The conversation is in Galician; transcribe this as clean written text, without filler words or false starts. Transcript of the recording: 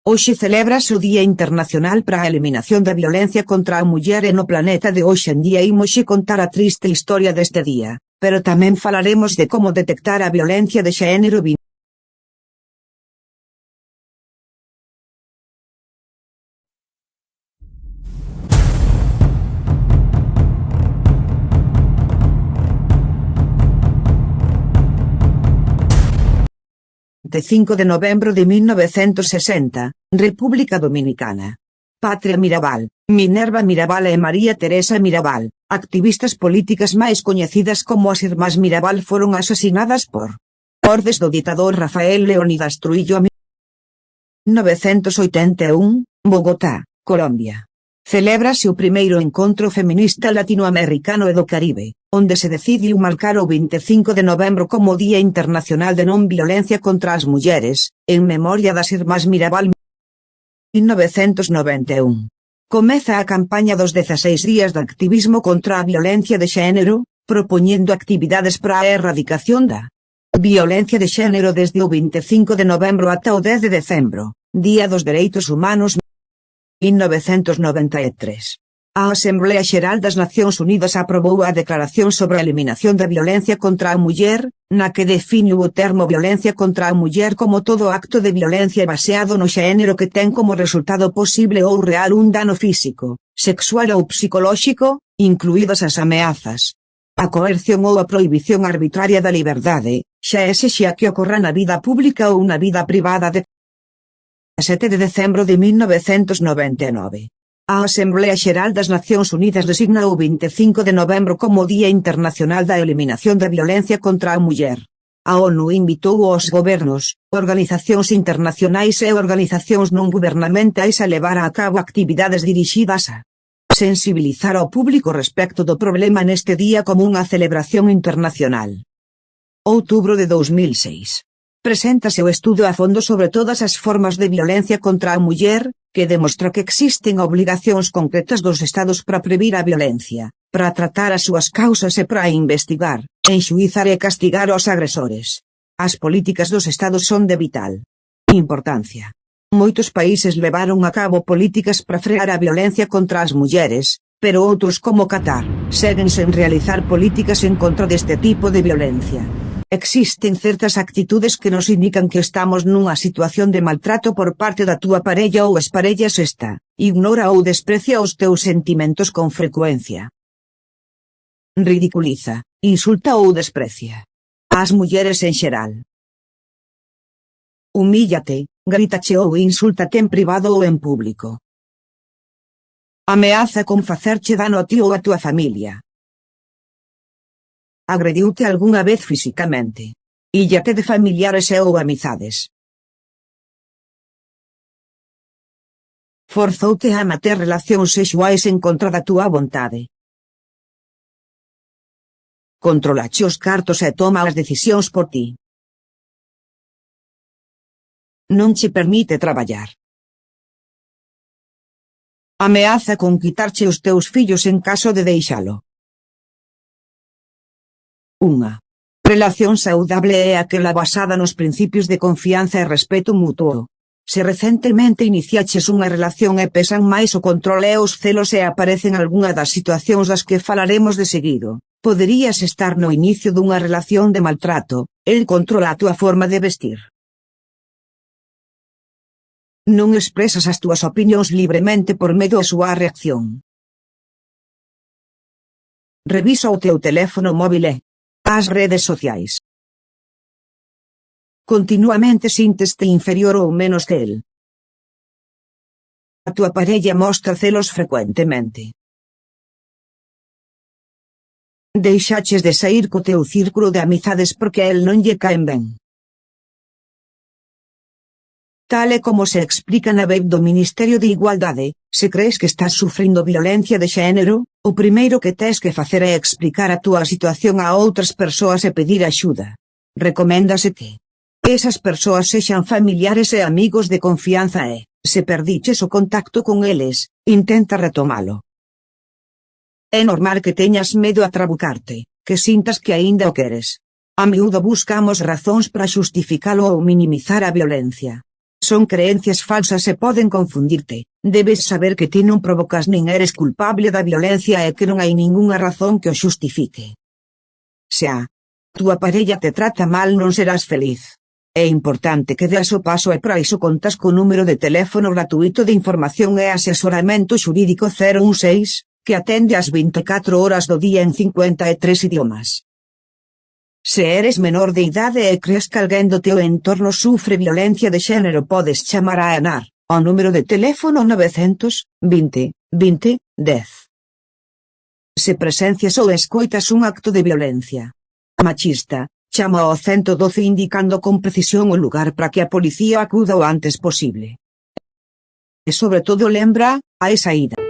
Hoxe celébrase o Día Internacional para a Eliminación da Violencia contra a Muller e no planeta de hoxe en día imoslle contar a triste historia deste día, pero tamén falaremos de como detectar a violencia de xénero. 5 de novembro de 1960, República Dominicana. Patria Mirabal, Minerva Mirabal e María Teresa Mirabal, activistas políticas máis coñecidas como as Irmás Mirabal, foron asasinadas por ordes do ditador Rafael Leónidas Trujillo a 1981, Bogotá, Colombia. Celébrase o primeiro encontro feminista latinoamericano e do Caribe, onde se decidiu marcar o 25 de novembro como Día Internacional de Non Violencia contra as Mulleres, en memoria das Irmás Mirabal. 1991. Comeza a campaña dos 16 días de activismo contra a violencia de xénero, propoñendo actividades para a erradicación da violencia de xénero desde o 25 de novembro ata o 10 de decembro, Día dos Dereitos Humanos. 1993. A Asemblea Xeral das Nacións Unidas aprobou a Declaración sobre a Eliminación da Violencia contra a Muller, na que define o termo violencia contra a muller como todo acto de violencia baseado no xénero que ten como resultado posible ou real un dano físico, sexual ou psicolóxico, incluídas as ameazas, a coerción ou a prohibición arbitraria da liberdade, xa sexa que ocorra na vida pública ou na vida privada. 7 de decembro de 1999. A Asemblea Xeral das Nacións Unidas designa o 25 de novembro como Día Internacional da Eliminación da Violencia contra a Muller. A ONU invitou aos gobernos, organizacións internacionais e organizacións non gubernamentais a levar a cabo actividades dirixidas a sensibilizar ao público respecto do problema neste día como unha celebración internacional. Outubro de 2006. Preséntase o estudo a fondo sobre todas as formas de violencia contra a muller, que demostra que existen obligacións concretas dos Estados para previr a violencia, para tratar as súas causas e para investigar, enxuizar e castigar aos agresores. As políticas dos Estados son de vital importancia. Moitos países levaron a cabo políticas para frear a violencia contra as mulleres, pero outros como Qatar, seguen sen realizar políticas en contra deste tipo de violencia. Existen certas actitudes que nos indican que estamos nunha situación de maltrato por parte da túa parella ou exparella. Esta ignora ou desprecia os teus sentimentos con frecuencia. Ridiculiza, insulta ou desprecia ás mulleres en xeral. Humíllate, grítache ou insúltate en privado ou en público. Ameaza con facerche dano a ti ou a túa familia. Agrediute algunha vez fisicamente. Íllate de familiares e ou amizades. Forzoute a manter relacións sexuais en contra da túa vontade. Controlache os cartos e toma as decisións por ti. Non che permite traballar. Ameaza con quitarche os teus fillos en caso de deixalo. Unha relación saudable é aquela basada nos principios de confianza e respeto mutuo. Se recentemente iniciaches unha relación e pesan máis o control e os celos e aparecen algunha das situacións das que falaremos de seguido, poderías estar no inicio dunha relación de maltrato. El controla a túa forma de vestir. Non expresas as túas opinións libremente por medo a súa reacción. Revisa o teu teléfono móvil e as redes sociais. Continuamente sínteste inferior ou menos que el. A túa parella mostra celos frecuentemente. Deixaches de saír co teu círculo de amizades porque a el non lle caen ben. Tal e como se explica na web do Ministerio de Igualdade, se crees que estás sufrindo violencia de xénero, o primeiro que tes que facer é explicar a túa situación a outras persoas e pedir axuda. Recoméndase que esas persoas sexan familiares e amigos de confianza e, se perdiches o contacto con eles, intenta retomalo. É normal que teñas medo a trabucarte, que sintas que aínda o queres. A miúdo buscamos razóns para xustificalo ou minimizar a violencia. Son creencias falsas e poden confundirte. Debes saber que ti non provocas nin eres culpable da violencia e que non hai ningunha razón que o xustifique. Se a túa parella te trata mal non serás feliz. É importante que deas o paso e para iso contas co número de teléfono gratuito de información e asesoramento xurídico 016, que atende ás 24 horas do día en 53 idiomas. Se eres menor de idade e crees que alguén do teu entorno sufre violencia de xénero podes chamar a ANAR, ao número de teléfono 900 20 20 10. Se presencias ou escoitas un acto de violencia machista, chama ao 112 indicando con precisión o lugar para que a policía acuda o antes posible. E sobre todo lembra, hai saída.